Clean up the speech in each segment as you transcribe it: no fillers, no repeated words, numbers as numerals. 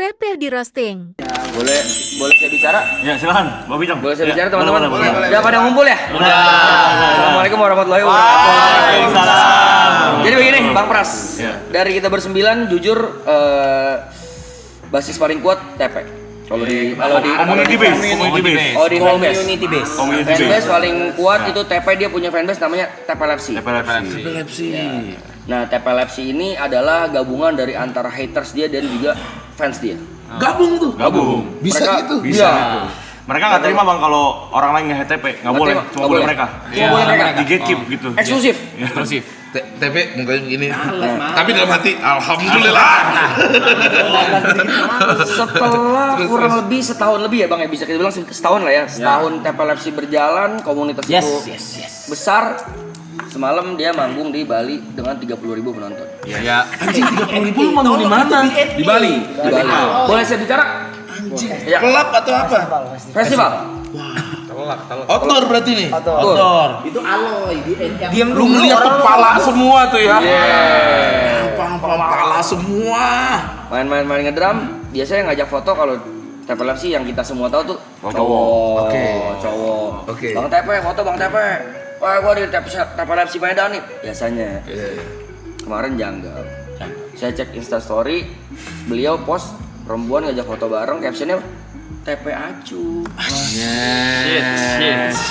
Pepe di roasting. Boleh saya bicara? Ya silakan, Bapak Bijang. Boleh saya bicara Ya, teman-teman? boleh. Udah pada ngumpul ya? Udah. Assalamualaikum warahmatullahi wabarakatuh. Waalaikumsalam. Jadi begini, Bang Pras. Ya. Dari kita bersembilan, jujur basis paling kuat TP. Kalau di Community base. Oh, di home base. Community base. Community Fanbase base. paling kuat itu TP, dia punya fanbase namanya TP Epilepsi. Nah, TP ini adalah gabungan dari antara haters dia dan juga fans dia. Gabung tuh. Gabung. Bisa Mereka- gitu. Bisa. Iya. Mereka nggak terima bang kalau orang lain nge-HTP, nggak boleh, terima, cuma nggak boleh boleh. mereka. Cuma boleh mereka. Di gatekeep gitu. Eksklusif. Eksklusif. TP mukanya begini. Tapi dalam hati, alhamdulillah. Setelah kurang lebih setahun lebih ya bang ya, bisa kita bilang setahun lah ya. Setahun TP berjalan, komunitas itu besar. Semalam dia manggung di Bali dengan 30.000 penonton. Iya. Anjing 30.000 lu manggung di mana? Di Bali. Di Bali. Boleh saya bicara? Anjing. Ya. Kelab atau apa? Festival. Outdoor berarti nih. Betul. Itu Aloy di Lu ngeliat tuh pala semua tuh ya. Yeah. Pala semua. Main ngedrum, biasanya ngajak foto kalau TP yang kita semua tahu tuh Oh, cowok. Oke. Cowok. Oke. Bang TP, foto Bang TP. Wah, gua di TP Medan nih. Biasanya. Kemarin janggal. Saya cek Instastory, beliau post perempuan ngajak foto bareng, captionnya TP Acu.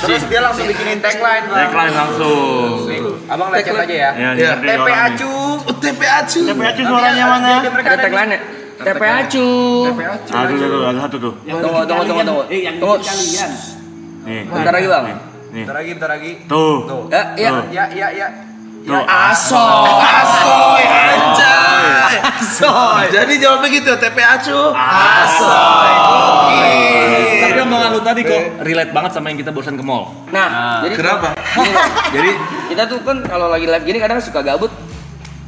Terus dia langsung bikinin tagline, Bang. Tagline langsung. Abang lihat aja ya. Ya, Iya. ngerti TP orang nih. Acu. TP Acu. TP Acu suaranya mana? Ada tagline-nya. TP Acu. Ah, tuh, ada satu tuh. Tunggu. Yang Tunggu. kalian. Nih. Bentar lagi, Bang. Nih. Bentar lagi. Tuh. Ya. Tuh. Ya. Tuh. Asoy anjay. Asoy. Jadi jawabnya gitu, TP Acu. Asoy. Tapi omongan lu tadi kok relate banget sama yang kita barusan ke mall. Nah, jadi Kenapa? jadi kita tuh kan kalau lagi live gini kadang suka gabut.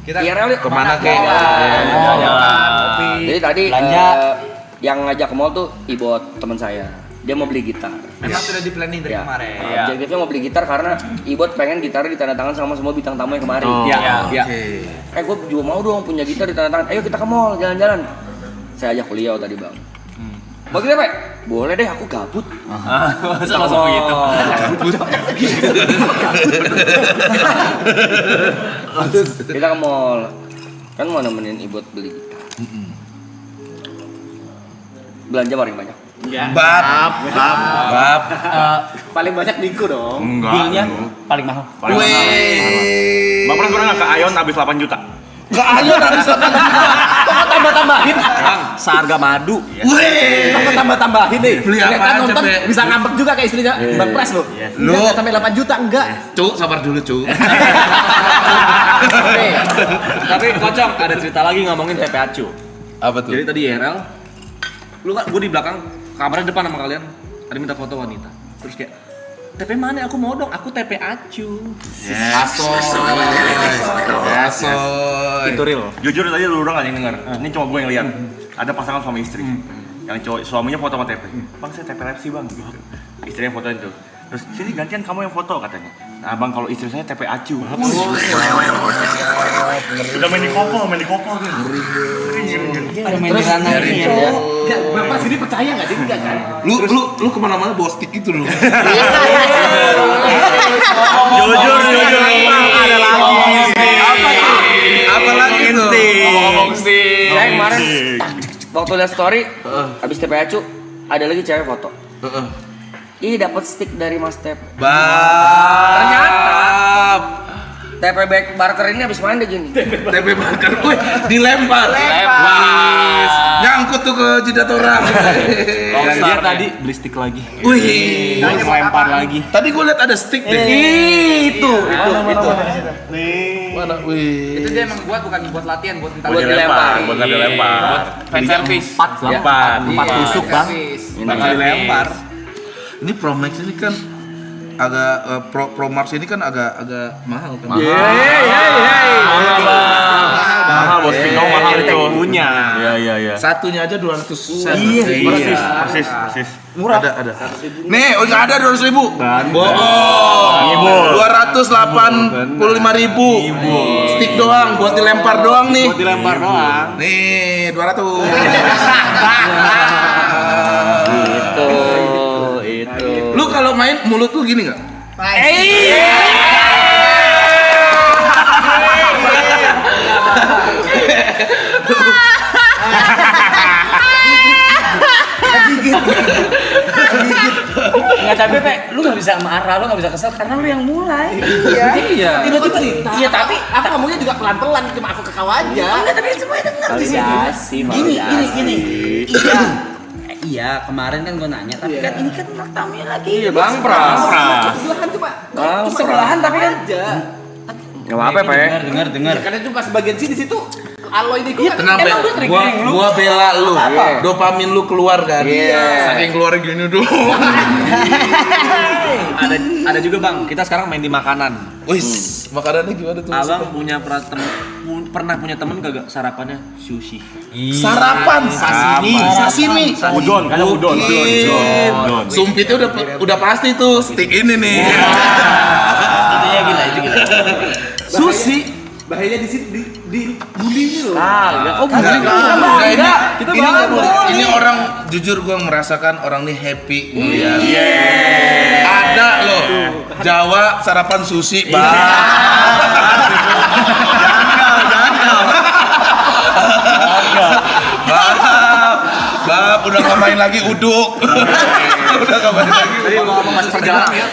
Kita IRL yuk. Kemana kek? Jadi tadi Belanja. yang ngajak ke mall tuh Ibot, teman saya. Dia mau beli gitar. memang sudah di planning dari Ya. kemarin. Objektifnya mau beli gitar karena Ibot pengen gitarnya ditandatangan sama semua bintang tamu yang kemarin. Oh. Ya. Gue juga mau dong punya gitar ditandatangan. Ayo kita ke mall jalan-jalan. Saya ajak beliau tadi bang. Mau kita Pak? Boleh deh, aku gabut. Masa langsung begitu. Kita ke mall. Kan mau nemenin Ibot beli gitar. Belanja paling banyak. Bab. Paling banyak Niko dong. Enggak. Bilnya paling mahal. Paling mahal. Weh. Bang Pras pernah nggak ke Ayon habis 8 juta? Gak ayo habis 8 juta. Tambah-tambahin. Bang, seharga madu. Weh. Tambah-tambahin deh. Beli apa Lihat kan aja, nonton Be? bisa ngambek juga kayak istrinya Bang Pras lo. Lu. Nggak sampai 8 juta enggak. Cu, sabar dulu, Cu. Tapi kocok ada cerita lagi ngomongin TP Acu. Apa Jadi tadi IRL, lu kan gue di belakang, kamarnya depan sama kalian, ada minta foto wanita. Terus kayak, TP mana? Aku mau dong, aku TP Acu. Asoy. Asoy. Itu real. Jujur tadi lu orang nggak yang denger. Ini cuma gue yang lihat. Ada pasangan suami istri. Yang cowok suaminya foto sama TP. Bang saya TP bang gitu. Istrinya fotoin tuh. Terus sini gantian kamu yang foto katanya. Nah bang kalau istri saya TP Acu. Udah main di kopel gitu. Ada main di ranah ini ya. Enggak, Bapak sini percaya enggak sih? Enggak kan? Lu kemana-mana bawa stick itu lu. Jujur. Ada lagi. Apa lagi tuh? Ngomong Saya kemarin waktu lihat story, habis TP Acu, ada lagi cewek foto. Ih dapat stick dari Mas TP. Ternyata TP Barker ini habis main deh gini. TP Barker, wih, dilempar. Wis, nyangkut tuh ke jidat orang. Dan dia tadi beli stick lagi. Wih, Lempar lagi. tadi gue liat ada stick deh. Itu. Mana, wih. Itu dia emang bukan buat latihan, buat Buat dilempar. Buat dilempar. fan service. 4 tusuk bang. Bakal dilempar. Ini Pro Max ini kan agak Pro Max ini kan agak mahal kan. Mahal bos Vino mahal itu. Punya. Iya. Satunya aja 200 sen. Persis. Murah. Ada. Nih, nggak ada 200.000. Ngibul. Bohong. 285.000. Stick doang buat dilempar doang nih. Dilempar doang. Nih, 200. main mulut lu gini nggak? Nggak capek, Pe. Lu nggak bisa marah, lu nggak bisa kesel karena lu yang mulai. Iya. Tiba-tiba Iya, tapi aku ngomongnya juga pelan-pelan, cuma aku ketawa aja. enggak, tapi semuanya denger di sini. Gini. Iya, kemarin kan gue nanya, tapi kan ini kan tamunya lagi. Iya, Bang Pras. Sebelahan cuma Sebelahan tapi kan aja. enggak apa-apa, Pe. Dengar. Karena cuma sebagian sini situ Aloy ini gua. Kenapa? Emang lu triggering lu? Gua bela lu. Apa? Dopamin lu keluar kan. Iya. Saking keluar gini dong. Ada juga, Bang. Kita sekarang main di makanan. Wis, makanannya gimana tuh? Abang pernah punya temen kagak sarapannya sushi. Sarapan sashimi. Udon, kan udon. Sumpitnya udah pasti tuh stick ini nih. Itu gila. Sushi bahayanya di sini di bully ini loh. Ini orang jujur gua merasakan orang nih happy ngeliat. Ada loh Jawa sarapan sushi, Bang. Bab, udah ngapain lagi uduk. Udah ngapain lagi. Tadi ngomong masih perjalanan ya.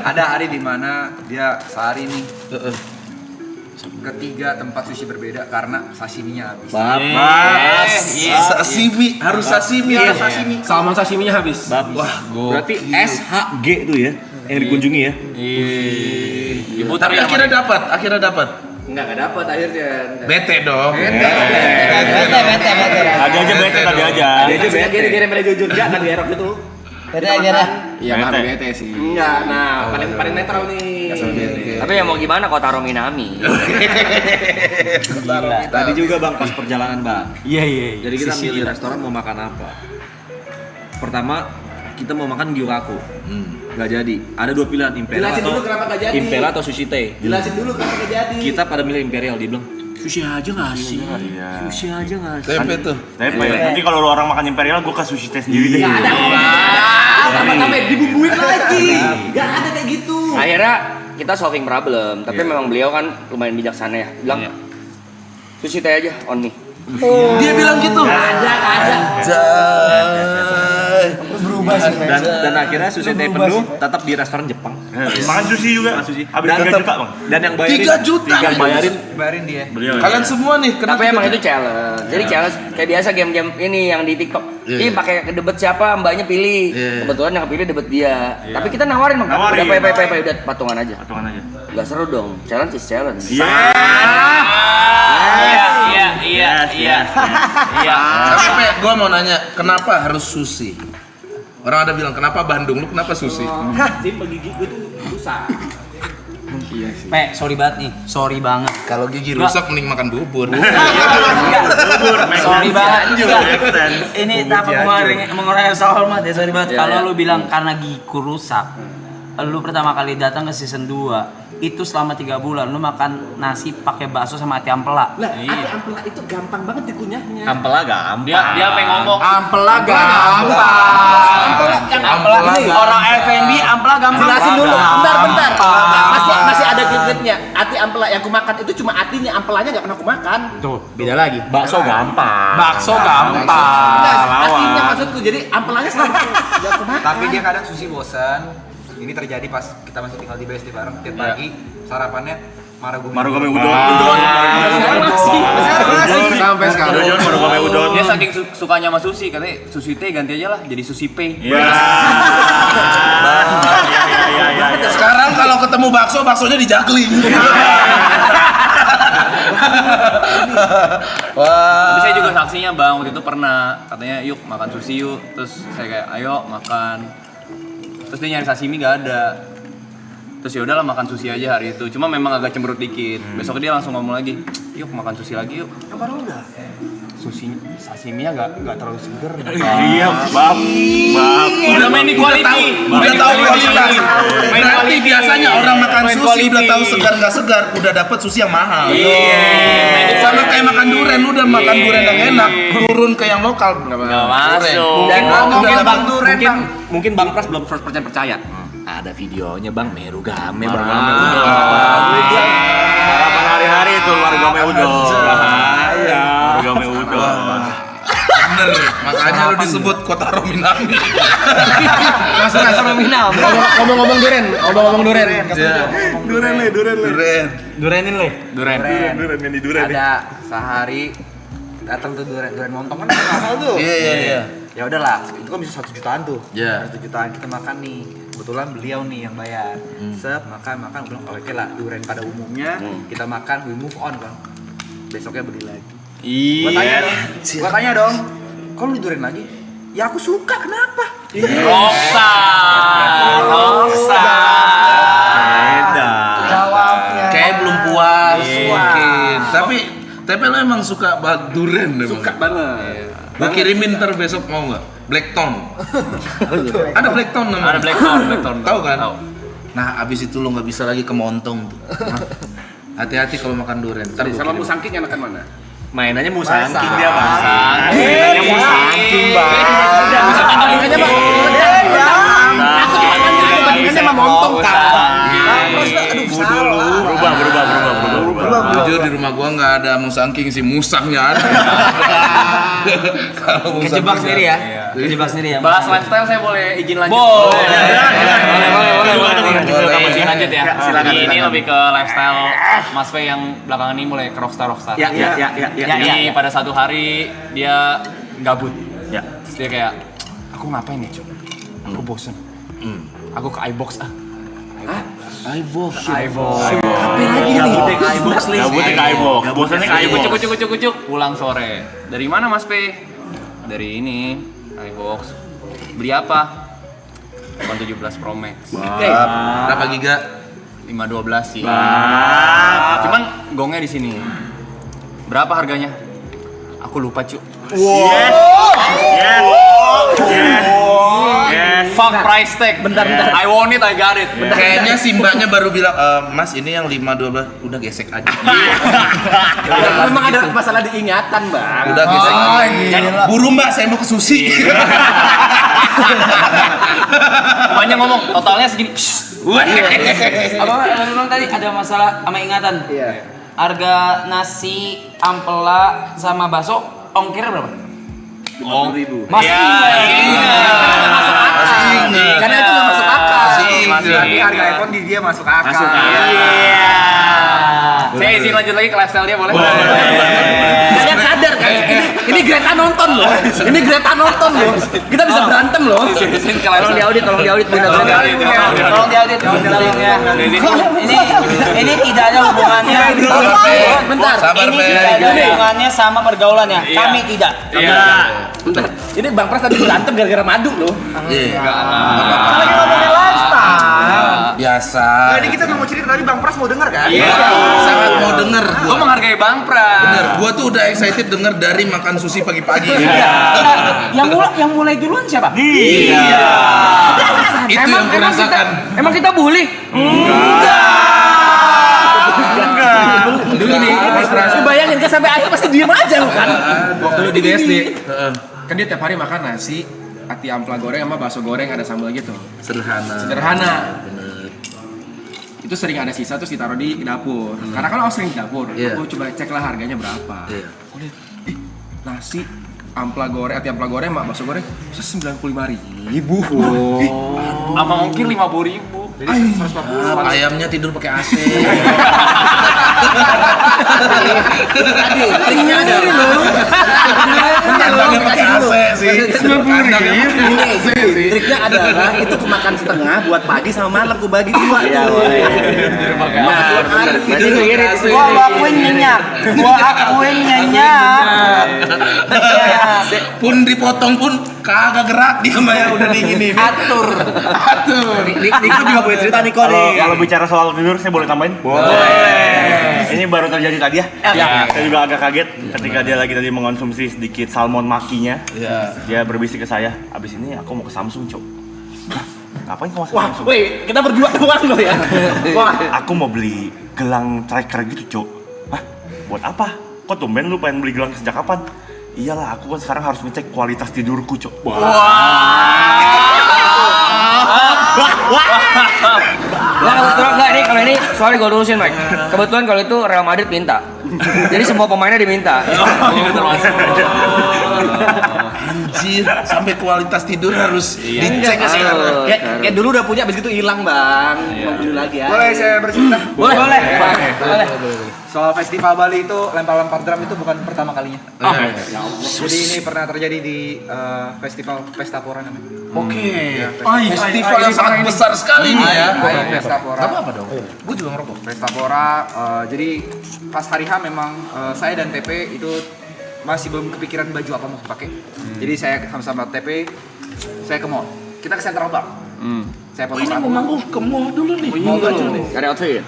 Ada hari di mana dia sehari nih ketiga tempat sushi berbeda karena sashiminya habis. Sashimi, harus sashimi. Salmon sashiminya habis. Wah, Berarti SHG itu ya yang dikunjungi ya. Diputar Tapi akhirnya dapat. Enggak dapat akhirnya. Bete dong. Tadi aja bete tadi aja. Gara-gara mereka jujur enggak kan diarok gitu. Iya, Bete. nggak bete sih. Enggak, nah paling netral nih. Tapi ya mau gimana kok taruh Minami? Tadi juga, Bang, pas perjalanan, Bang. Iya. Jadi kita milih restoran mau makan apa. Pertama, kita mau makan Gyokaku. Nggak jadi. Ada dua pilihan, Imperial Jelasin atau dulu kenapa nggak jadi. Imperial atau Sushi Tei. Jelasin dulu kenapa nggak jadi. Kita pada milih Imperial, dia bilang sushi aja nggak sih? Sushi aja nggak sih? Tempe tuh. Tempe. Nanti kalau lu orang makan Imperial, gua ke sushi teh sendiri deh. Nggak ada. Tambah dibumbuin lagi. Nggak ada kayak gitu. Akhirnya kita solving problem, tapi memang beliau kan lumayan bijaksana ya. Bilang sushi teh aja on me. Dia bilang gitu. Dan akhirnya sushi teh penuh, tetap di restoran Jepang. Makan sushi juga. Sushi. Habis 3 juta, Bang. Dan yang bayarin 3 juta. yang Bayarin dia. Beliau. Kalian semua nih kena Tapi emang itu challenge. Jadi challenge kayak biasa game-game ini yang di TikTok. Ini pakai debet siapa, mbaknya pilih. Kebetulan yang pilih debet dia. Tapi kita nawarin, Bang. Nawarin. Udah patungan aja. Patungan aja. Gak seru dong. Challenge is challenge. Iya. Tapi Pe, gua mau nanya, kenapa harus sushi? Orang ada bilang, kenapa Bandung? Lu kenapa sushi? Simpel gigi gue tuh rusak. Pe, sorry banget nih, sorry banget. Kalau gigi rusak mending makan bubur. Sorry banget juga. Sense. Ini tanpa mengurangi rasa hormat ya, sorry banget. Kalau lu bilang karena gigiku rusak, lu pertama kali datang ke season 2 itu selama 3 bulan lu makan nasi pakai bakso sama ati ampela. Lah, ati ampela itu gampang banget dikunyahnya. Ampela gampang. Dia pengen ngomong Ampela gampang. ampela nih. Orang F&B ampela gampang. Jelasin dulu. Bentar. Masih ada klip-klipnya. Ati ampela yang kumakan itu cuma atinya, ampelanya nggak pernah kumakan. Tuh, beda lagi. Bakso gampang. Bakso gampang. Enggak, atinya maksudku. Jadi ampelanya selalu nggak kumakan. Tapi dia kadang sushi bosan. Ini terjadi pas kita masih tinggal di BSD bareng. Tiap pagi sarapannya Marugame udon. Sampai sekarang. Marugame udon. Dia saking sukanya sama sushi, katanya sushi teh ganti aja lah jadi sushi pay. Iya. Sekarang kalau ketemu bakso, baksonya di juggling. Tapi saya juga saksinya Bang, waktu itu pernah katanya yuk makan sushi yuk. Terus saya kayak ayo makan. Terus dia nyari sashimi gak ada. Terus ya udahlah makan sushi aja hari itu. Cuma memang agak cemberut dikit. Besok dia langsung ngomong lagi, yuk makan sushi lagi yuk. Apa udah? Sashiminya gak terlalu seger. Iya, bab. Udah main di quality. Udah tahu kualitas. Berarti biasanya orang makan sushi udah tahu segar nggak segar, udah dapet sushi yang mahal. Sama kayak makan durian, lu udah makan durian yang enak, turun ke yang lokal. Nggak masuk. Dan Mungkin udah Bang dapet mungkin Bang Pras belum 100% percaya. Ada videonya Bang, Meru Game Bang. Harapan hari-hari itu Marugame Udon. Marugame Udon. Bener, makanya lu disebut kota Rominami. Ngomong-ngomong duren. Duren. Durenin le. Duren. Ada sehari datang tuh durian montong kan mahal tuh. Iya. Ya udahlah, itu kan bisa 1 jutaan tuh. Iya. 1 jutaan kita makan nih. Kebetulan beliau nih yang bayar. Set makan bilang oke lah durian pada umumnya kita makan we move on kan. Besoknya beli lagi. Gua tanya dong. Kok lu durian lagi? Ya aku suka, kenapa? Roksa. Jawabnya. Kayak belum puas mungkin. Tapi lo emang suka banget duren emang. Suka banget. Gua kirimin ntar besok mau nggak? Blackton. Ada Blackton namanya. Ada Blackton. Tahu kan? Tahu. Nah, abis itu lo nggak bisa lagi ke Montong tuh. Hati-hati kalau makan duren. Ntar gua Sama kirim. musangking enakan mana? Mainannya musangking dia, Bang. Mainannya musangking, Bang. Bandingannya Bang. Aku cuma bandingannya sama montong kan. Berubah. Jujur di rumah gua nggak ada musangking sih, musangnya ada. Kalau musang Kejebak nggak- sendiri ya. Kejebak sendiri ya. Bahas lifestyle saya boleh izin lanjut? Boleh. Boleh. Izin lanjut ya. Ini lebih ke lifestyle Mas Fe yang belakangan ini mulai ke rockstar. Ya. Jadi pada satu hari dia gabut. Ya. Terus dia kayak, aku ngapain ya cuy? Aku bosen. Aku ke iBox ah. iBox. Gabutnya ke iBox. Bosannya ke iBox. Kucuk. Pulang sore. Dari mana Mas Pe? Dari ini iBox. Beli apa? iPhone 17 Pro Max. Berapa giga? 512 sih. Cuman gongnya di sini. Berapa harganya? Aku lupa cu. Fuck price tag. Bentar. I want it, I got it. Kayaknya si mbaknya baru bilang, Mas ini yang 512 udah gesek aja. Memang ada masalah diingatan Bang. Udah gesek. Buru mbak, saya mau ke sushi. Banyak ngomong, totalnya segini. Apa memang tadi ada masalah sama ingatan? Iya. Harga nasi, ampela sama bakso ongkir berapa? Masih ingat. Karena itu nggak masuk akal. Tapi harga iPhone di dia masuk akal. Saya izin lanjut lagi ke lifestyle dia boleh? Kalian sadar kan? Ini Greta nonton loh. Kita bisa berantem loh. Izin ke Tolong lifestyle. diaudit bener. Tolong diaudit ya. Ini tidak ada hubungannya. Bentar. Sabar, Ini Pe. tidak ada hubungannya sama pergaulannya. Kami tidak. Bentar. Ini Bang Pras tadi berantem gara-gara madu loh. Lagi ngomongin lifestyle. Biasa. Nah, ini kita mau cerita tadi Bang Pras mau denger kan? Sangat mau denger. Gue menghargai Bang Pras. Bener, gua tuh udah excited denger dari makan sushi pagi-pagi. Yang mulai duluan siapa? Itu yang kurasakan. Emang kita bully? Dulu nih, lu bayangin kan sampai akhir pasti diem aja lu kan. Waktu lu di BSD, kan dia tiap hari makan nasi, ati ampla goreng sama bakso goreng ada sambal gitu. Sederhana. Itu sering ada sisa terus ditaruh di dapur. Karena kalau aku sering di dapur, Iya. aku coba cek lah harganya berapa. Iya. Aku lihat, nasi ampla goreng, ati ampla goreng sama bakso goreng bisa 95.000. Sama ongkir 50.000. Jadi 140. Ayamnya tidur pakai AC. Triknya ada loh. Kandangnya pakai AC sih. Triknya adalah itu ku makan setengah buat pagi sama malam ku bagi dua. Iya. Gua akuin nyenyak. Pun dipotong pun kagak gerak dia mah ya udah digini. Atur. Niko juga punya cerita Niko Kalau bicara soal tidur, saya boleh tambahin? Boleh. Ini baru terjadi tadi ya. Saya juga agak kaget ketika dia lagi tadi mengonsumsi sedikit salmon makinya. Dia berbisik ke saya, abis ini aku mau ke Samsung, Cok. Ngapain kamu masuk Samsung? Wih, kita berdua doang loh ya. Aku mau beli gelang tracker gitu, Cok. Hah? Buat apa? Kok tumben lu pengen beli gelang sejak kapan? Iyalah, aku kan sekarang harus ngecek kualitas tidurku, Cok. Nah, kebetulan enggak ini kalau ini sorry gue lurusin Mike. Kebetulan kalau itu Real Madrid minta. Jadi semua pemainnya diminta. Anjir, sampai kualitas tidur harus dicek sekarang. Kayak dulu udah punya, abis itu hilang bang. Mau dulu lagi ya. Boleh saya bercerita? Boleh. Boleh. Soal festival Bali itu lempar-lempar drum itu bukan pertama kalinya. Jadi ini pernah terjadi di festival Pesta Pora namanya. Oke. Festival yang sangat besar sekali nih ya. Pesta Pora. Apa dong? Gue juga ngerokok. Pesta Pora. Jadi pas hari H memang saya dan TP itu masih belum kepikiran baju apa mau pakai. Jadi saya sama TP saya ke mall. Kita ke Central Park. Saya potong Ini mau manggung ke mall dulu nih. mau baju nih. Cari outfit.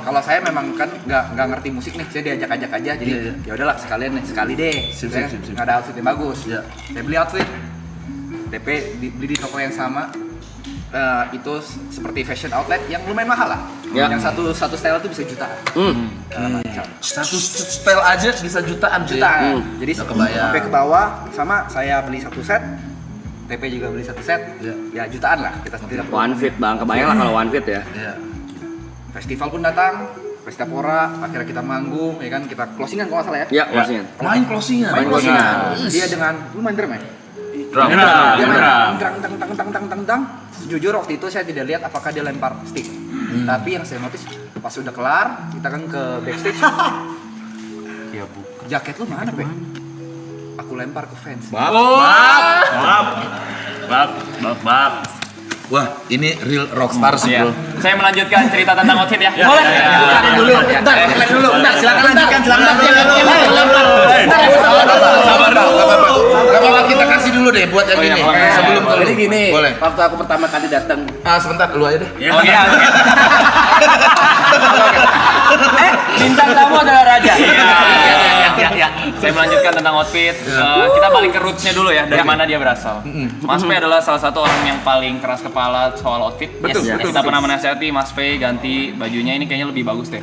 Kalau saya memang kan nggak ngerti musik nih, saya diajak-ajak aja. Jadi ya udahlah sekalian nih, sekali deh. Saya nggak ada outfit yang bagus. Saya beli outfit. TP beli di toko yang sama. Itu seperti fashion outlet yang lumayan mahal lah. Yang satu style itu bisa jutaan. Satu style aja bisa jutaan cuy. Jadi sampai ke bawah sama saya beli satu set. TP juga beli satu set. Ya jutaan lah kita sendiri. One fit bang, kebayang lah kalau one fit ya. Festival pun datang. Pesta Pora, akhirnya kita manggung, ya kan kita closingan kalau nggak salah ya. Ya, closingan. Main closingan. Main closingan. Dia dengan lu main drum ya? Drum. Dia main tang. Jujur waktu itu saya tidak lihat apakah dia lempar stick. Tapi yang saya notice pas udah kelar, kita kan ke backstage. Ya bu. Jaket lu mana, Pe? Aku lempar ke fans. Bab. Wah, ini real rockstar sih bro. Saya melanjutkan cerita tentang outfit ya. Boleh. Bentar, silakan lanjutkan. Sabar dulu. Gak apa-apa, kita kasih dulu deh buat yang ini. Sebelum ke lu. Jadi gini, Boleh. waktu aku pertama kali datang, Sebentar, lu aja deh. Oke. Bintang tamu adalah raja. Ya. Saya melanjutkan tentang outfit. Kita balik ke rootsnya dulu ya, dari mana dia berasal. Mas P adalah salah satu orang yang paling keras kepala soal outfit. Betul. Kita pernah menasihati Mas P ganti bajunya ini kayaknya lebih bagus deh.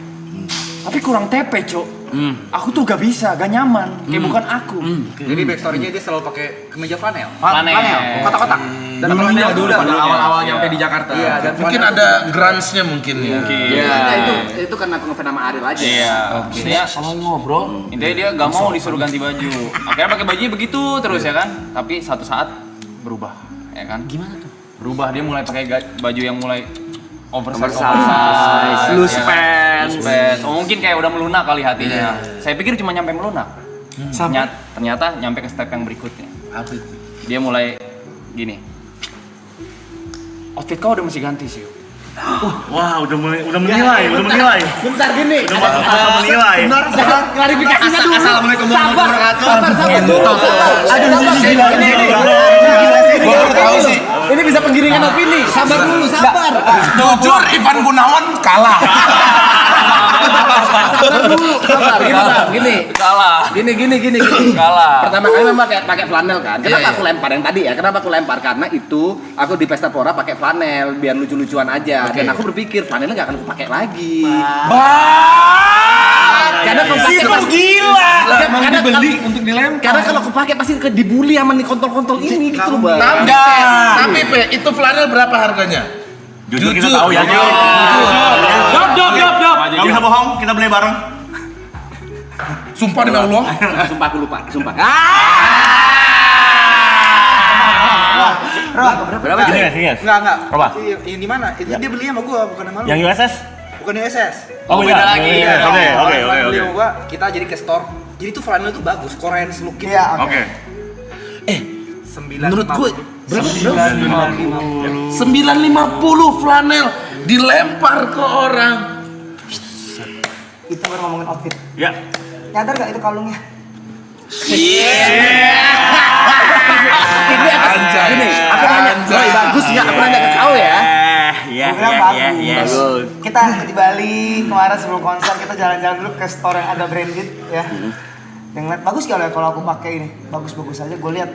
Tapi kurang TP, Cok. Aku tuh gak bisa, gak nyaman. Kayak bukan aku. Jadi backstory-nya dia selalu pakai kemeja flanel. Flanel. Kotak-kotak. Dan Dulunya flanel dulu udah pada awal-awal nyampe di Jakarta. Iya, dan Mungkin flanel ada grunge-nya mungkin ya. itu karena aku ngefans sama Ariel aja. Iya. Intinya Kalau ngobrol, intinya dia gak mau disuruh ganti baju. Akhirnya pakai bajunya begitu terus ya kan. Tapi satu saat berubah, ya kan? Gimana tuh? Berubah, dia mulai pakai baju yang mulai oversize, Loose pants. Oh, mungkin kayak udah melunak kali hatinya. Saya pikir cuma nyampe melunak. Ternyata nyampe ke step yang berikutnya. Apa itu? Dia mulai gini. Outfit kau udah mesti ganti sih. Wah, udah menilai. Bentar gini. Udah masuk masa menilai. Klarifikasinya dulu. Assalamualaikum warahmatullahi Sabar. Gua baru tahu sih. Ini bisa penggiringan opini. Sabar dulu, sabar. Jujur Ivan Gunawan kalah. Sabar, gini. Salah. Gini. Kalah. Pertama kali memang pakai flanel kan. Kenapa aku lempar yang tadi ya? Kenapa aku lempar? Karena itu aku di Pesta Pora pakai flanel biar lucu-lucuan aja. Dan aku berpikir flanelnya nggak akan aku pakai lagi. Karena kalau pakai gila. Karena dibeli untuk dilempar. Karena kalau aku pakai pasti dibully sama nih kontol-kontol ini gitu loh, Bang. Tapi Pe, itu flanel berapa harganya? Jujur kita tahu ya. Jawab. Gak bisa bohong, kita beli bareng. Sumpah demi Allah. Sumpah aku lupa, sumpah. Berapa sih? Enggak. Berapa? Yang di mana? Itu dia beli sama gua, bukan sama lu. Yang USS? Bukan USS. Oh, beda lagi. Oke. Beli sama gua, kita jadi ke store. Jadi tuh flanel tuh bagus, Korean look gitu. Oke. Menurut gue berapa? 950 flanel dilempar ke orang. Kita baru ngomongin outfit. Ya. Nyadar gak itu kalungnya? Ini atas gini. Aku nanya, Roy bagus nggak? Aku nanya ke kau ya. Iya. Gua bilang bagus. Kita di Bali kemarin sebelum konser kita jalan-jalan dulu ke store yang agak branded ya. Yang ngeliat bagus gak ya kalau aku pakai ini? Bagus-bagus aja. Gue lihat.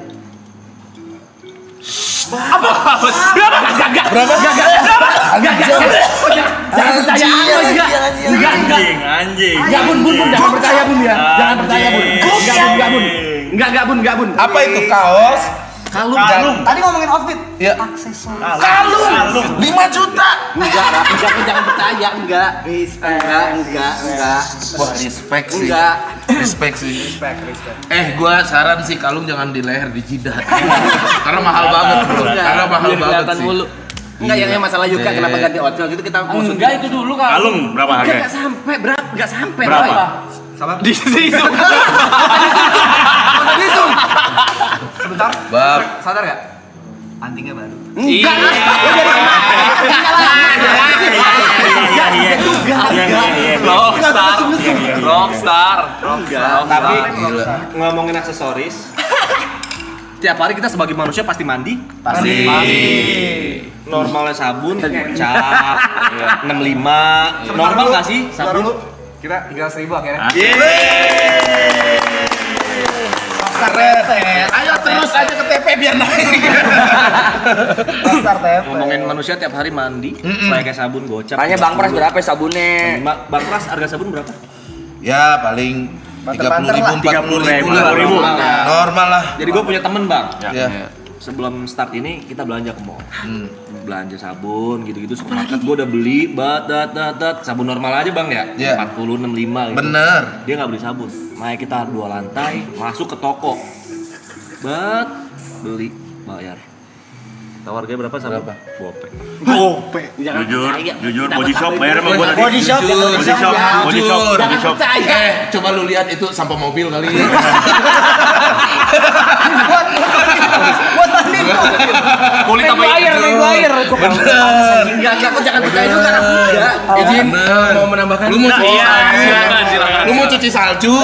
Anjing. Enggak bun, jangan percaya bun ya. Jangan percaya bun. Enggak bun. Apa itu kaos Kalung. Tadi ngomongin outfit. Ya. Aksesoris. Kalung. 5 juta. Enggak, jangan percaya, enggak. Enggak. Wah, respect sih. Enggak. Respect sih. Gua saran sih kalung jangan di leher, di jidat. Karena mahal banget, bro. Karena mahal banget sih. Enggak, yang masalah Yuka kenapa ganti outfit gitu kita maksudnya. Enggak, itu dulu kan. Kalung berapa harganya? Enggak sampai. Berapa? Sama Di situ. sebentar. Bab. Sadar gak? Antingnya baru. Enggak. Rockstar. Tapi ngomongin aksesoris, tiap hari kita sebagai manusia pasti mandi. Pasti. Normalnya sabun, cap, 65. Normal nggak sih sabun? Kita tinggal 1.000 akhirnya. Keren. Ayo terus aja ke TP biar naik. Dasar TP. Ngomongin manusia tiap hari mandi, pakai sabun gocap. Tanya Bang Pras berapa sabunnya? Bang Pras harga sabun berapa? Ya paling 30.000, 40.000 lah. 30.000. Normal lah. Jadi gue punya temen bang. Ya. Sebelum start ini kita belanja ke mall. Belanja sabun gitu-gitu supermarket gue udah beli sabun normal aja bang ya. Iya. 40 65 gitu. Bener. Dia nggak beli sabun. Makanya kita 2 lantai masuk ke toko. Beli bayar. Tahu harganya berapa sabun? Berapa? Gope. Jujur, body shop bayar sama gua tadi. Body shop. Body shop. Coba lu lihat itu sampah mobil kali. Buat mandi. Kulit apa Maguire. Bener. Enggak, kok jangan percaya juga karena enggak. Izin mau menambahkan. Lu mau cuci silakan. Lu mau cuci salju?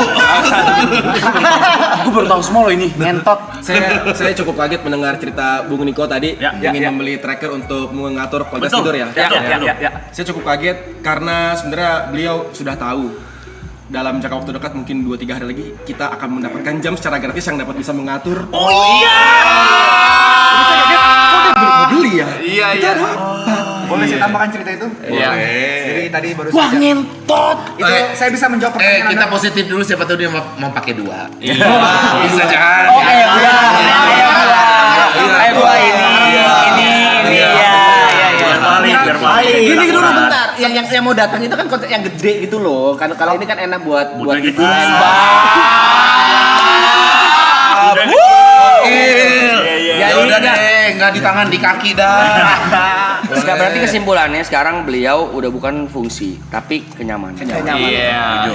Gue baru tahu semua loh ini. Ngentot. Saya cukup kaget mendengar cerita Bung Niko tadi ingin membeli tracker untuk mengatur kualitas tidur ya. Saya cukup kaget karena sebenarnya beliau sudah tahu dalam jangka waktu dekat mungkin 2-3 hari lagi kita akan mendapatkan jam secara gratis yang dapat bisa mengatur. Oh iya. Jadi saya kaget, kok dia belum beli ya? Iya. Boleh saya tambahkan cerita itu? Iya. Jadi tadi baru Wah, saja. ngentot. Itu saya bisa menjawab pertanyaan Kita Anda. positif dulu siapa tahu dia mau pakai 2. Iya. Bisa jangan. Oke, gua ini ya. Biar balik. Gini dulu bentar. Yang mau datang itu kan konsep yang gede gitu loh. Kalau ini kan enak buat gitu. Ya udah deh, nggak di tangan di kaki dah. Nggak, berarti kesimpulannya sekarang beliau udah bukan fungsi, tapi kenyamanan. Iya.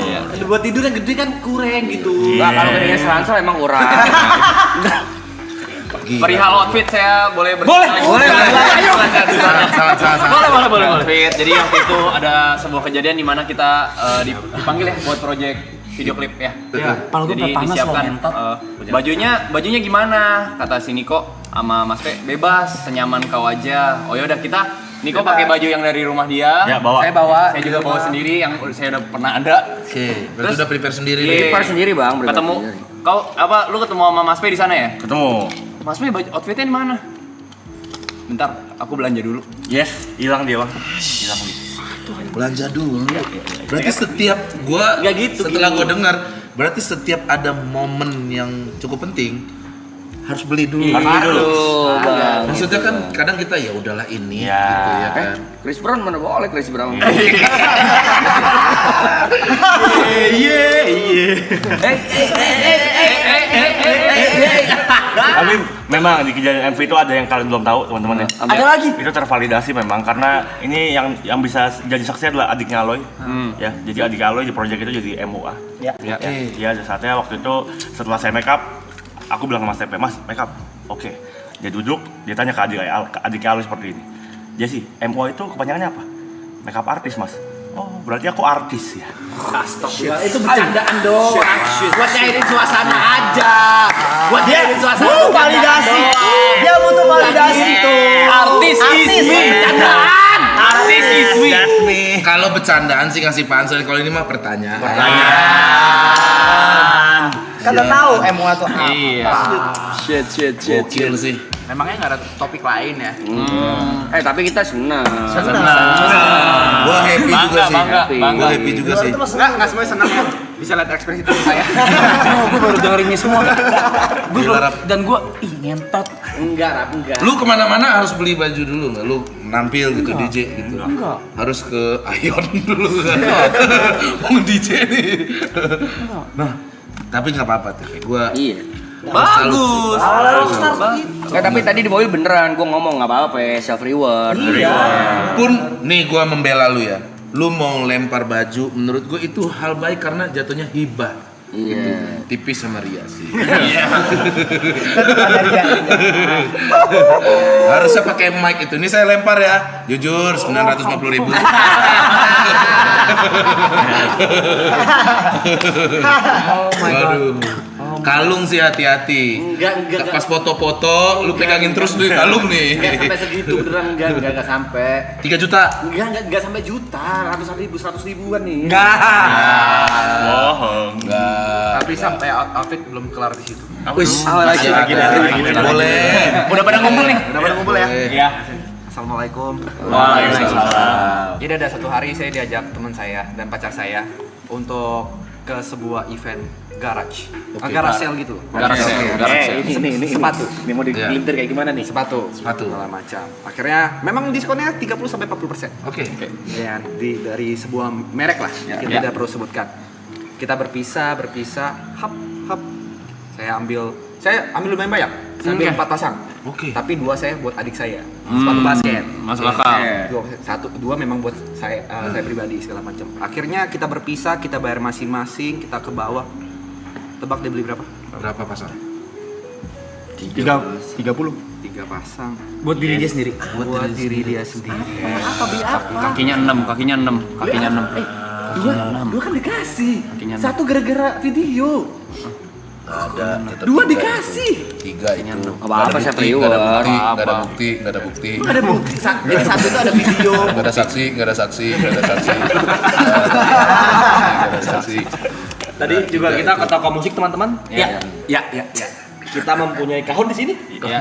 buat tidur yang gede kan kurang gitu. Nah, kalau ketinggian selansel emang kurang. Perihal outfit saya boleh Boleh. Salah. Boleh. Outfit. Jadi waktu itu ada sebuah kejadian di mana kita dipanggil ya buat project video klip ya. Jadi disiapkan bajunya gimana? Kata si Niko sama Mas Pe, bebas, senyaman kau aja. Oh ya udah kita Niko pakai baju yang dari rumah dia. Ya, bawa. Saya juga bawa sendiri yang saya udah pernah ada. Oke, berarti Terus- udah prepare sendiri Iya. nih. Prepare sendiri Bang. prepare Ketemu sendiri. kau lu ketemu sama Mas Pe di sana ya? Ketemu. Mas Pe outfitnya di mana? Bentar, aku belanja dulu. Yes, hilang dia, Bang. Hilang dia. Belanja dulu. Berarti setiap gua Nggak gitu, setelah gini. gua dengar, berarti setiap ada momen yang cukup penting harus beli dulu. Aduh, Bang. Maksudnya kan kadang kita ya udahlah ini Ya. gitu ya kan. Chris Brown mana boleh Chris Brown. Tapi memang di kejadian MV itu ada yang kalian belum tahu teman-teman ya. Ada lagi. Itu tervalidasi memang karena ini yang bisa jadi saksi adalah adiknya Aloy. Ya, jadi adik Aloy di project itu jadi MUA. Ya. Ya, ada saatnya waktu itu setelah saya make up, aku bilang ke Mas Tepe, "Mas, make up." Oke. Dia duduk, dia tanya ke adik Aloy seperti ini. Jesse, MUA itu kepanjangannya apa? Make up artist, Mas. Oh, berarti aku artis ya. Astaga, itu bercandaan dong. Buat nyairin suasana aja. Buat nyairin suasana. Validasi. Dia butuh validasi itu. Artis is me. Bercandaan. Artis is me. Kalau bercandaan sih ngasih pansel, kalau ini mah pertanyaan. Kan udah tahu MUA tuh apa. Iya. Gokil sih. Memangnya nggak ada topik lain ya? Tapi kita senang. Gua happy juga sih. Bangga. Gua happy juga sih. Nggak semuanya senang ya. Bisa lihat ekspresi tubuh saya. Gue baru denger ini semua. Gue Gila, Rap. dan gue ngentot. Enggak. Lu kemana-mana harus beli baju dulu nggak? Lu nampil gitu DJ gitu. Enggak. Harus ke Ion dulu kan. Mau DJ nih. Nah, tapi nggak apa-apa tuh. Gua Iya. Bagus. Tapi tadi di mobil beneran gua ngomong nggak apa-apa, self reward. pun nih gua membela lu ya. Lu mau lempar baju, menurut gua itu hal baik karena jatuhnya hibah. Iya. Tipis sama Ria sih. Harusnya pakai mic itu. Ini saya lempar ya. Jujur 950.000. Waduh. Kalung sih hati-hati. Enggak. Pas foto-foto lu pegangin terus tuh kalung nih. Enggak sampai segitu beneran enggak sampai. 3 juta. Enggak sampai juta, ratusan ribu, 100 ribuan nih. Bohong. Enggak. Tapi sampai outfit belum kelar di situ. Wis, lagi. boleh. Udah pada ngumpul nih. Udah pada ngumpul ya? Iya. Assalamualaikum. Waalaikumsalam. Jadi ada satu hari saya diajak teman saya dan pacar saya untuk ke sebuah event garage. Garage sale gitu. Garage sale. Ini Sepatu. Ini mau digelintir kayak gimana nih? Sepatu. Segala macam. Akhirnya memang diskonnya 30 sampai 40%. Oke. Ya, dari sebuah merek lah. Kita tidak perlu sebutkan. Kita berpisah, hap. Saya ambil lumayan banyak. Saya ambil 4 pasang. Oke. Tapi 2 saya buat adik saya. Sepatu basket. Masuk akal. Dua memang buat saya pribadi segala macam. Akhirnya kita berpisah, kita bayar masing-masing, kita ke bawah. Tebak dia beli berapa? Berapa pasang? 30 pasang. Buat diri dia sendiri. Buat diri dia sendiri. Kakinya 6. Dua kan dikasih. Kakinya enam. Satu gara-gara video. Ada. tetap 2 tiga. dikasih. 3 itu. Apa Nggak saya ada bukti, nggak ada reward? bukti, nggak ada bukti, nggak ada bukti. Ada bukti. Jadi satu itu ada video. Nggak ada saksi, nggak ada saksi, nggak ada saksi. Nggak ada saksi. Tadi juga kita ke toko musik teman-teman. Ya. Kita mempunyai kahon di sini. Ya.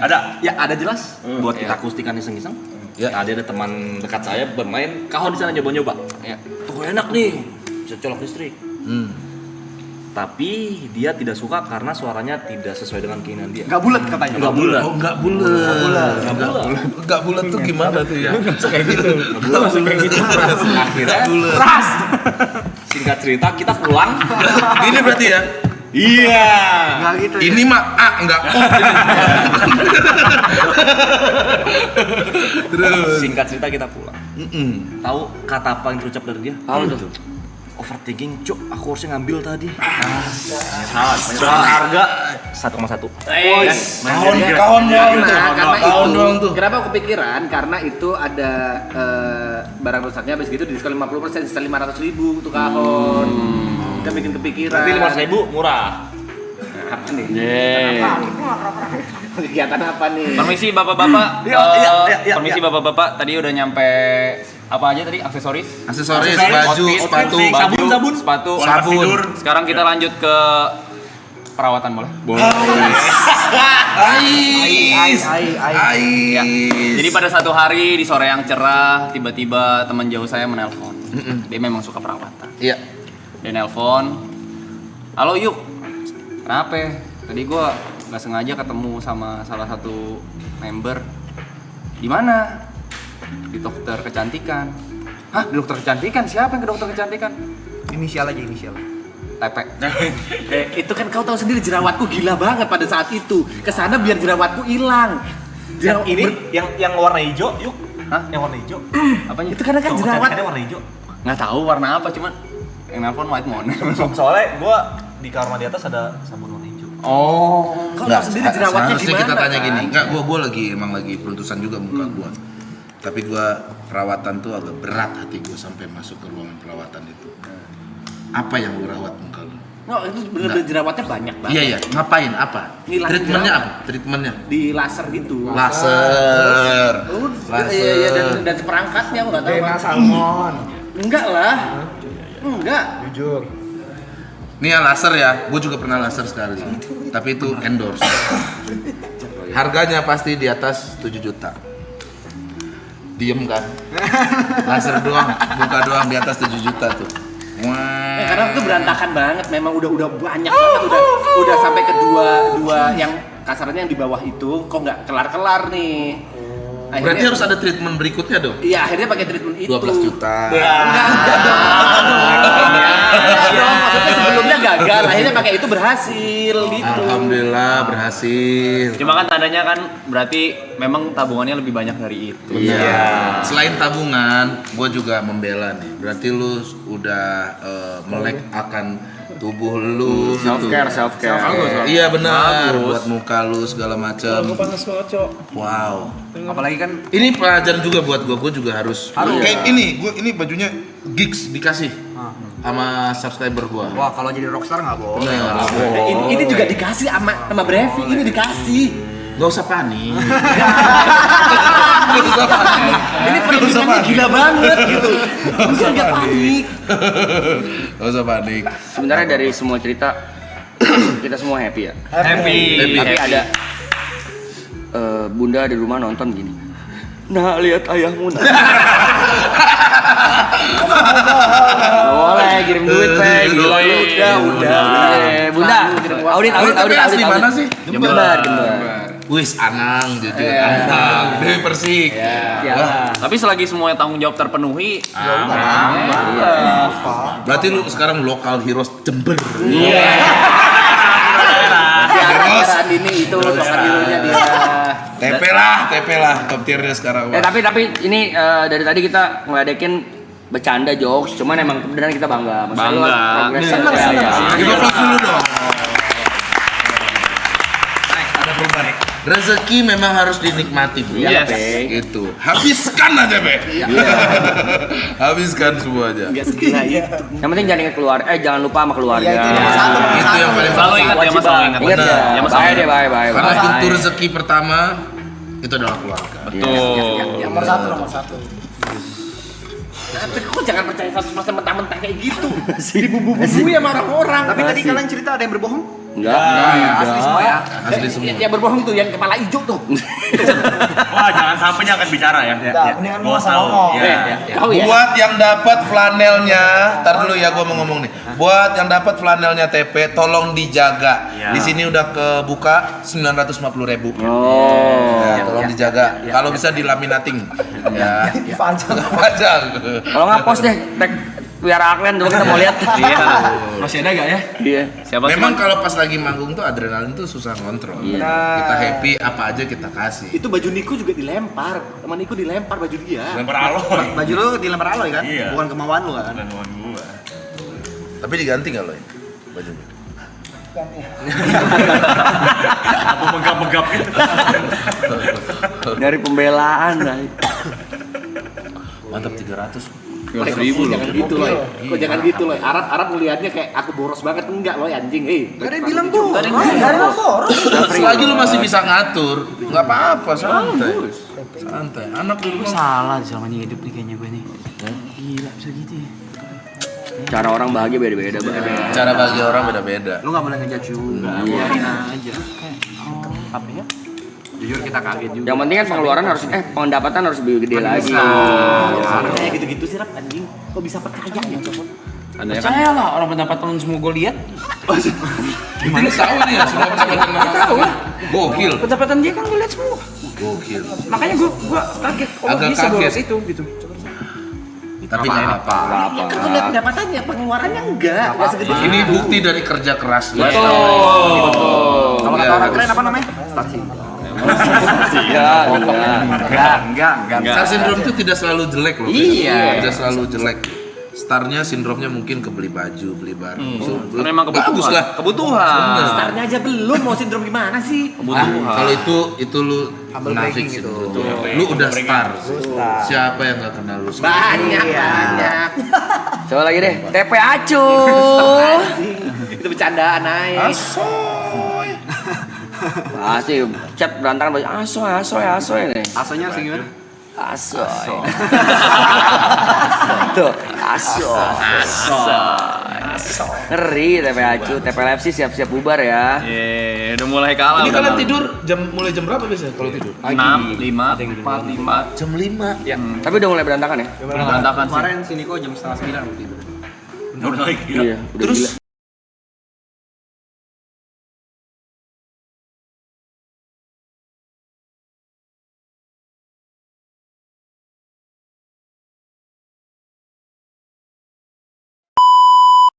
Ada jelas. Buat kita akustikan iseng-iseng. Ya. Tadi ada teman dekat saya bermain kahon di sana nyoba-nyoba. Ya. Tuh enak nih. Bisa colok listrik. Tapi dia tidak suka karena suaranya tidak sesuai dengan keinginan dia. Enggak bulat katanya. Enggak bulat. Oh, nggak bulat. Nggak bulat tuh gimana tuh ya? Akhirnya singkat cerita kita pulang. Ini berarti ya? Iya. Enggak gitu. Ini mah A, nggak O. Terus. Singkat cerita kita pulang. Tahu kata apa yang terucap dari dia? Apa tuh? Overthinking, cuk, aku harusnya ngambil tadi. Salah harga 1,1. Kawan doang tuh. Karena Kawan doang tuh. Kenapa aku kepikiran? Karena itu ada barang rusaknya habis gitu diskon 50%, sisa 500.000 untuk kahon. Kita bikin kepikiran. Berarti 500.000 murah. Apa nih? Yeay. Kegiatan apa nih? Permisi bapak-bapak. Iya. Permisi bapak-bapak. Tadi udah nyampe apa aja tadi? Aksesoris, Aksesoris, baju, outfit, sepatu, sabun. sepatu, sabun. Sekarang kita lanjut ke perawatan boleh? Ais. Ya. Jadi pada satu hari di sore yang cerah, tiba-tiba teman jauh saya menelpon. Dia memang suka perawatan. Iya. Dia nelpon, halo Yuk, kenapa? Tadi gua nggak sengaja ketemu sama salah satu member. Di mana? Di dokter kecantikan. Hah, di dokter kecantikan? Siapa yang ke dokter kecantikan? Inisial aja inisial. TP. Itu kan kau tahu sendiri jerawatku gila banget pada saat itu. Kesana biar jerawatku hilang. Ini yang warna hijau, yuk. Hah? Yang warna hijau. Apanya? Itu karena kan jerawat. Jerawat warna hijau. Nggak tahu warna apa, cuman yang nelpon white mon. Soalnya gua di kamar mandi atas ada sabun warna hijau. Oh. Kau tahu sendiri jerawatnya Seharusnya gimana? kita tanya kan? gini. Enggak, gua emang lagi peruntusan juga muka gua. Tapi gua perawatan tuh agak berat hati gua sampai masuk ke ruangan perawatan itu. Apa yang lu rawat muka lu? No, itu bener-bener jerawatnya banyak banget. Iya, ngapain? Apa? Ngilangin Treatmentnya jerawat. apa? Treatmentnya? Di laser gitu. Laser. Iya, dan seperangkatnya aku nggak tahu. Dena salmon. Enggak lah. Enggak. Jujur. Nih ya laser ya, gue juga pernah laser sekali. Tapi itu endorse. Harganya pasti di atas 7 juta. Diem kan? Laser doang, buka doang di atas 7 juta tuh. Wah. karena itu berantakan banget. Memang udah banyak banget, udah sampai ke dua yang kasarnya yang di bawah itu kok nggak kelar nih. Berarti harus ada treatment berikutnya dong? Iya, akhirnya pakai treatment itu. 12 juta. Enggak dong. Maksudnya sebelumnya gagal, akhirnya pakai itu berhasil gitu. Alhamdulillah berhasil. Cuma kan tandanya kan berarti memang tabungannya lebih banyak dari itu. Iya. Selain tabungan, gue juga membela nih. Berarti lu udah melek akan tubuh lu. Self care. Iya benar. Buat muka lu segala macam. Wow. Apalagi kan Ini pelajaran juga buat gue juga harus. Kayak ini bajunya gigs dikasih sama subscriber gue. wah kalau jadi rockstar nggak boleh. Ini juga dikasih sama Brevi, ini dikasih. Gak usah panik. Ini perlindungannya gila banget gitu. Bisa nggak panik. Gak usah panik. Sebenarnya dari semua cerita kita semua happy ya. Happy. Tapi ada bunda di rumah nonton gini. Nah, lihat ayahmu. Nah. Boleh kirim duit, Pe. Udah. Bunda, audit. Asli mana sih? Jember. Wis Anang jujur. Anang Dewi Persik. Tapi selagi semuanya tanggung jawab terpenuhi, Berarti lu sekarang lokal heroes Jember. Saat ini itu lokal hero-nya dia. TP lah top tiernya sekarang. Tapi ini dari tadi kita ngeledekin bercanda jokes, cuman emang beneran kita bangga. Maksudnya lu progres Seneng ya. Kita vlog dulu dong. Ada perubahan. Rezeki memang harus dinikmati, bro. Yes. Gitu. Habiskan aja, Be. Habiskan semua aja. Enggak segila itu. Yang penting jangan ingat keluarga, jangan lupa sama keluarga. Iya, itu nomor satu. Itu yang paling selalu ingat ya Mas, selalu ingat. Ingat ya. Ya Mas. Bye. Karena pintu rezeki pertama itu adalah keluarga. Betul. Nomor satu. Tapi kok jangan percaya 100% mentah-mentah kayak gitu. Dibumbu-bumbui sama orang-orang. Tapi tadi kalian cerita ada yang berbohong? Enggak. Asli semua ya. Asli semua. Yang berbohong tuh yang kepala hijau tuh. Wah, jangan sampai jangan bicara ya. Udah, mendingan lu Gua asal tahu. ngomong. Ya. Kau ya. Buat yang dapat flanelnya, tar dulu ya gua mau ngomong nih. Buat yang dapat flanelnya TP, tolong dijaga. Ya. Di sini udah kebuka 950.000. Oh. Ya, tolong dijaga. Kalau bisa dilaminating. Ya. Dipajang. Pajang. Kalau nggak post deh, tag Piara Aklen dulu kita mau lihat. Iya. Masih ada gak ya? Iya. Siapa sih? Memang kalau pas lagi manggung tuh adrenalin tuh susah ngontrol. Iya. Kita happy apa aja kita kasih. Itu baju Niko juga dilempar. Teman Niko dilempar baju dia. Lempar aloy. Baju lu dilempar aloy kan? Iya. Bukan kemauan lu kan? Dan gua. Tapi diganti nggak lo ini bajunya? Apa megap-megap gitu. Dari pembelaan lah. Mantap 300. Jangan gitu loh. Kok jangan gitu loh. Arab ngelihatnya kayak aku boros banget, enggak loh anjing. Gak ada yang bilang boros. Gak ada yang bilang boros. Selagi lu masih bisa ngatur, nggak apa-apa, santai. Santai. Anak dulu Salah selama ini hidup nih kayaknya gue nih. Gila bisa gitu ya. Cara orang bahagia beda-beda. cara bagi orang beda-beda. Lu nggak boleh ngejudge juga. Biarin aja. Apa ya? Jujur kita kaget juga. Yang penting kan pengeluaran harus pendapatan harus lebih gede lagi. Kayak gitu-gitu sih Rap anjing. Kok bisa percaya ya coba? Percaya lah orang pendapatan semua gue lihat. Ini tahu nih ya, semua pendapatan tahu lah. Gokil. Pendapatan dia kan gue lihat semua. Gokil. Makanya gue kaget. Oh Agak bisa kaget. boros itu gitu. Tapi nggak apa-apa. Kan tuh lihat pendapatannya, pengeluarannya enggak segede Ini bukti dari kerja keras. Betul. Kalau kata orang keren apa namanya? Enggak. Star syndrome itu tidak selalu jelek loh. Iya. Tidak selalu jelek. Starnya sindromnya mungkin ke beli baju, beli barang. Karena memang kebutuhan. Bagus lah. Kebutuhan. Startnya aja belum, mau sindrom gimana sih? Kalau itu lu munafik sih. Lu udah star. Siapa yang nggak kenal lu? Banyak. Coba lagi deh. TP Acu. Itu bercandaan aja. Pasti chat berantakan banyak asoy nih. Asonya harus gimana? Asoy. Tuh, asoy. Ngeri TP Acu, TP LFC siap-siap bubar ya. Udah mulai kalah. Ini kalian tidur mulai jam berapa biasanya kalau tidur? 6, 5, 4, 5. Jam 5. Ya. Tapi udah mulai berantakan ya. Berantakan sih. Kemarin si Niko jam 8:30 mau tidur. Udah naik. Iya, udah Terus gila.